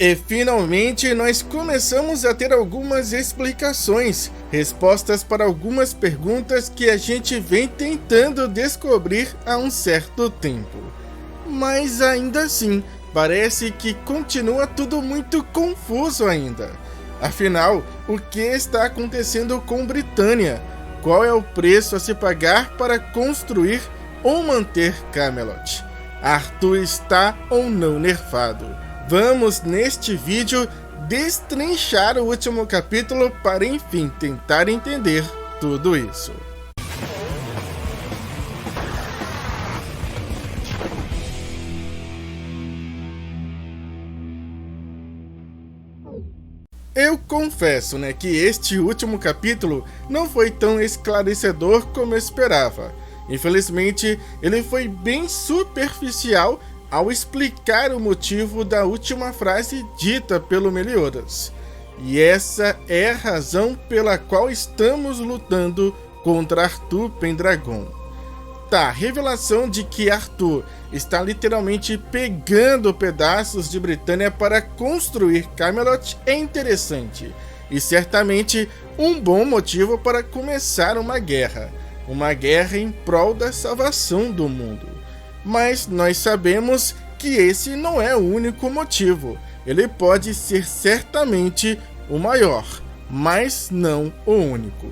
E finalmente nós começamos a ter algumas explicações, respostas para algumas perguntas que a gente vem tentando descobrir há um certo tempo. Mas ainda assim, parece que continua tudo muito confuso ainda. Afinal, o que está acontecendo com Britânia? Qual é o preço a se pagar para construir ou manter Camelot? Arthur está ou não nerfado? Vamos, neste vídeo, destrinchar o último capítulo para, enfim, tentar entender tudo isso. Eu confesso, que este último capítulo não foi tão esclarecedor como eu esperava. Infelizmente, ele foi bem superficial ao explicar o motivo da última frase dita pelo Meliodas. E essa é a razão pela qual estamos lutando contra Arthur Pendragon. A revelação de que Arthur está literalmente pegando pedaços de Britânia para construir Camelot é interessante, e certamente um bom motivo para começar uma guerra em prol da salvação do mundo. Mas nós sabemos que esse não é o único motivo. Ele pode ser certamente o maior, mas não o único.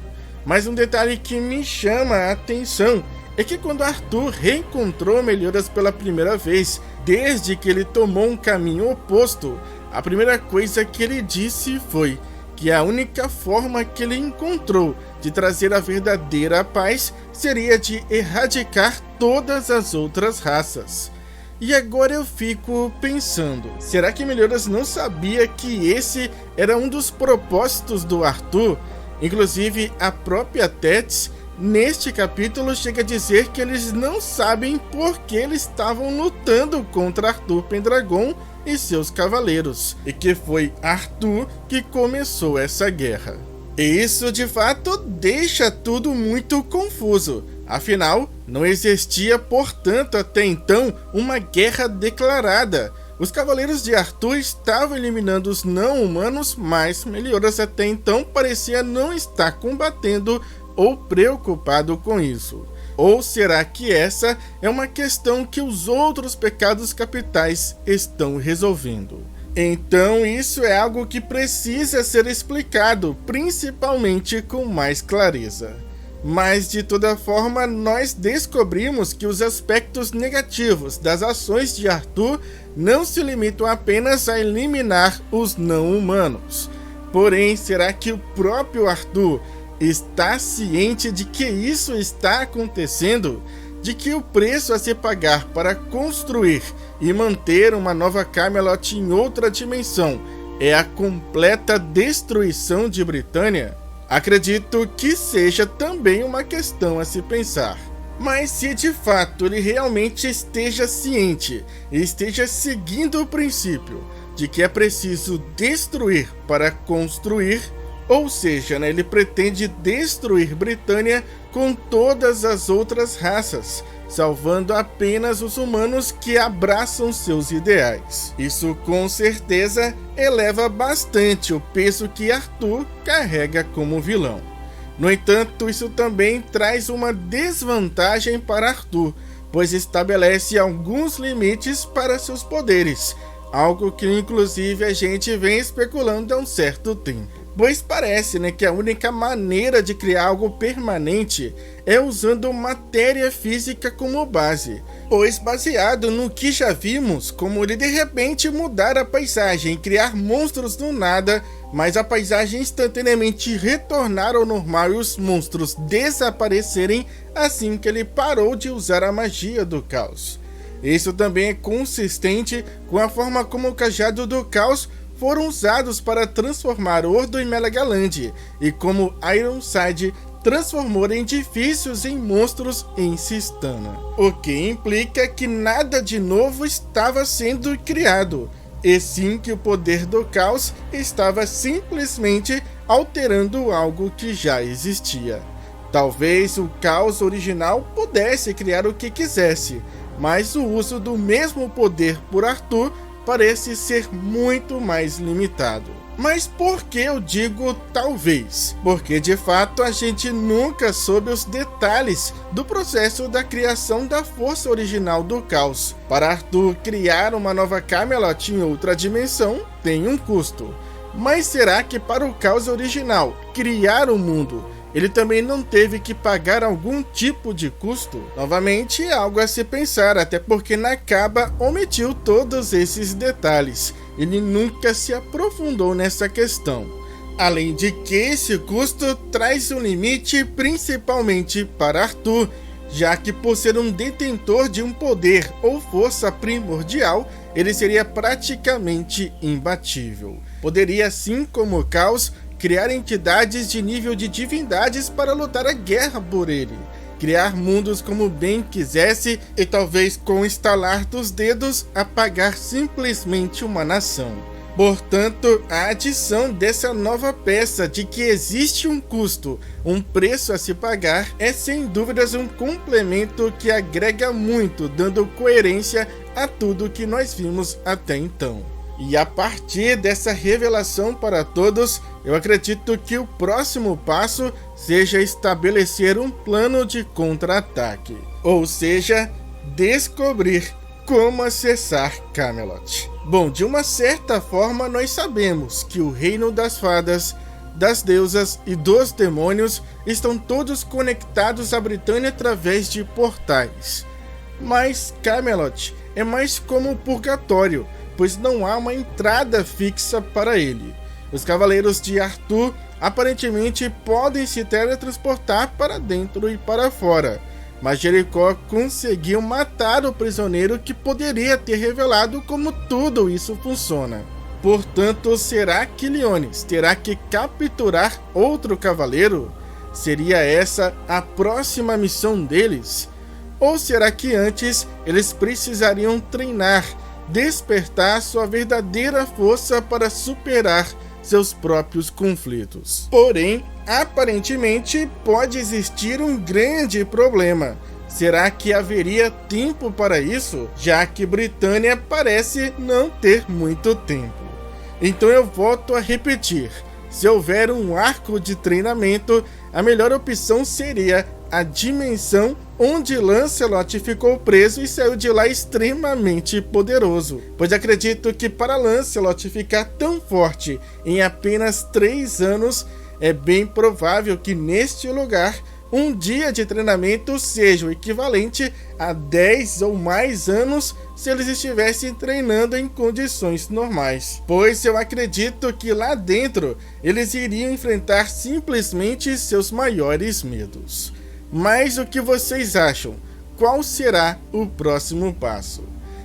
Mas um detalhe que me chama a atenção é que quando Arthur reencontrou Meliodas pela primeira vez, desde que ele tomou um caminho oposto, a primeira coisa que ele disse foi que a única forma que ele encontrou de trazer a verdadeira paz seria de erradicar todas as outras raças. E agora eu fico pensando, será que Meliodas não sabia que esse era um dos propósitos do Arthur? Inclusive a própria Tétis, neste capítulo, chega a dizer que eles não sabem por que eles estavam lutando contra Arthur Pendragon e seus cavaleiros, e que foi Arthur que começou essa guerra. E isso de fato deixa tudo muito confuso. Afinal, não existia, portanto, até então, uma guerra declarada. Os cavaleiros de Arthur estavam eliminando os não-humanos, mas Meliodas até então parecia não estar combatendo ou preocupado com isso. Ou será que essa é uma questão que os outros pecados capitais estão resolvendo? Então isso é algo que precisa ser explicado, principalmente com mais clareza. Mas de toda forma, nós descobrimos que os aspectos negativos das ações de Arthur não se limitam apenas a eliminar os não-humanos. Porém, será que o próprio Arthur está ciente de que isso está acontecendo? De que o preço a se pagar para construir e manter uma nova Camelot em outra dimensão é a completa destruição de Britânia? Acredito que seja também uma questão a se pensar. Mas se de fato ele realmente esteja ciente e esteja seguindo o princípio de que é preciso destruir para construir, ou seja, ele pretende destruir Britânia com todas as outras raças, salvando apenas os humanos que abraçam seus ideais. Isso com certeza eleva bastante o peso que Arthur carrega como vilão. No entanto, isso também traz uma desvantagem para Arthur, pois estabelece alguns limites para seus poderes, algo que inclusive a gente vem especulando há um certo tempo. Pois parece que a única maneira de criar algo permanente é usando matéria física como base. Pois baseado no que já vimos, como ele de repente mudar a paisagem e criar monstros do nada, mas a paisagem instantaneamente retornar ao normal e os monstros desaparecerem assim que ele parou de usar a magia do caos. Isso também é consistente com a forma como o cajado do caos foram usados para transformar Ordo e Melegaland, e como Ironside transformou edifícios em monstros em Sistana. O que implica que nada de novo estava sendo criado, e sim que o poder do caos estava simplesmente alterando algo que já existia. Talvez o caos original pudesse criar o que quisesse, mas o uso do mesmo poder por Arthur parece ser muito mais limitado. Mas por que eu digo talvez? Porque de fato a gente nunca soube os detalhes do processo da criação da força original do caos. Para Arthur criar uma nova Camelot em outra dimensão, tem um custo. Mas será que para o caos original, criar o mundo, ele também não teve que pagar algum tipo de custo? Novamente, algo a se pensar, até porque Nakaba omitiu todos esses detalhes. Ele nunca se aprofundou nessa questão. Além de que esse custo traz um limite principalmente para Arthur, já que por ser um detentor de um poder ou força primordial, ele seria praticamente imbatível. Poderia, assim como o Caos, criar entidades de nível de divindades para lutar a guerra por ele, criar mundos como bem quisesse e talvez com o estalar dos dedos apagar simplesmente uma nação. Portanto, a adição dessa nova peça de que existe um custo, um preço a se pagar, é sem dúvidas um complemento que agrega muito, dando coerência a tudo que nós vimos até então. E a partir dessa revelação para todos, eu acredito que o próximo passo seja estabelecer um plano de contra-ataque. Ou seja, descobrir como acessar Camelot. Bom, de uma certa forma nós sabemos que o reino das fadas, das deusas e dos demônios estão todos conectados à Britânia através de portais. Mas Camelot é mais como um purgatório, pois não há uma entrada fixa para ele. Os cavaleiros de Arthur aparentemente podem se teletransportar para dentro e para fora, mas Jericó conseguiu matar o prisioneiro que poderia ter revelado como tudo isso funciona. Portanto, será que Liones terá que capturar outro cavaleiro? Seria essa a próxima missão deles? Ou será que antes eles precisariam treinar, despertar sua verdadeira força para superar seus próprios conflitos? Porém, aparentemente pode existir um grande problema. Será que haveria tempo para isso? Já que Britânia parece não ter muito tempo. Então eu volto a repetir. Se houver um arco de treinamento, a melhor opção seria a dimensão onde Lancelot ficou preso e saiu de lá extremamente poderoso. Pois acredito que para Lancelot ficar tão forte em apenas 3 anos, é bem provável que neste lugar um dia de treinamento seja o equivalente a 10 ou mais anos se eles estivessem treinando em condições normais. Pois eu acredito que lá dentro eles iriam enfrentar simplesmente seus maiores medos. Mas o que vocês acham? Qual será o próximo passo?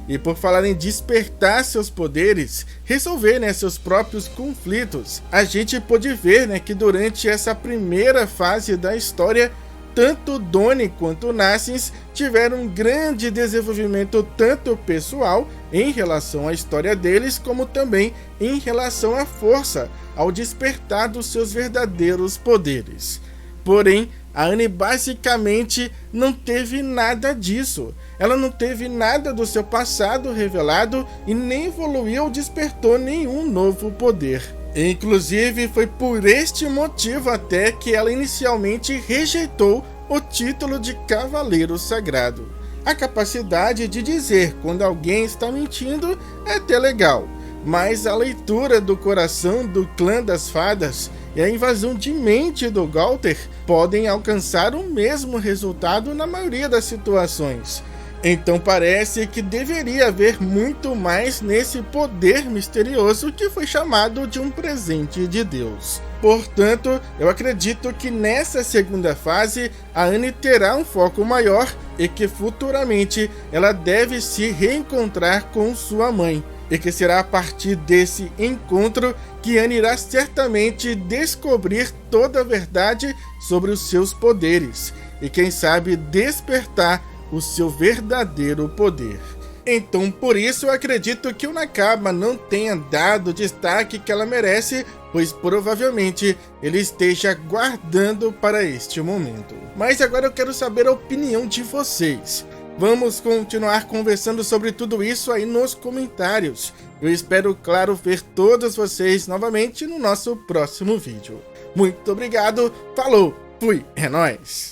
E por falar em despertar seus poderes, resolver seus próprios conflitos, a gente pôde ver que durante essa primeira fase da história, tanto Donnie quanto Nassins tiveram um grande desenvolvimento tanto pessoal em relação à história deles, como também em relação à força, ao despertar dos seus verdadeiros poderes. Porém, a Anne basicamente não teve nada disso. Ela não teve nada do seu passado revelado e nem evoluiu ou despertou nenhum novo poder. Inclusive, foi por este motivo até que ela inicialmente rejeitou o título de Cavaleiro Sagrado. A capacidade de dizer quando alguém está mentindo é até legal, mas a leitura do coração do clã das fadas e a invasão de mente do Gaunther podem alcançar o mesmo resultado na maioria das situações. Então parece que deveria haver muito mais nesse poder misterioso que foi chamado de um presente de Deus. Portanto, eu acredito que nessa segunda fase a Anne terá um foco maior e que futuramente ela deve se reencontrar com sua mãe. E que será a partir desse encontro que Anne irá certamente descobrir toda a verdade sobre os seus poderes e quem sabe despertar o seu verdadeiro poder. Então por isso eu acredito que o Nakaba não tenha dado o destaque que ela merece, pois provavelmente ele esteja guardando para este momento. Mas agora eu quero saber a opinião de vocês. Vamos continuar conversando sobre tudo isso aí nos comentários. Eu espero, claro, ver todos vocês novamente no nosso próximo vídeo. Muito obrigado, falou, fui, é nóis!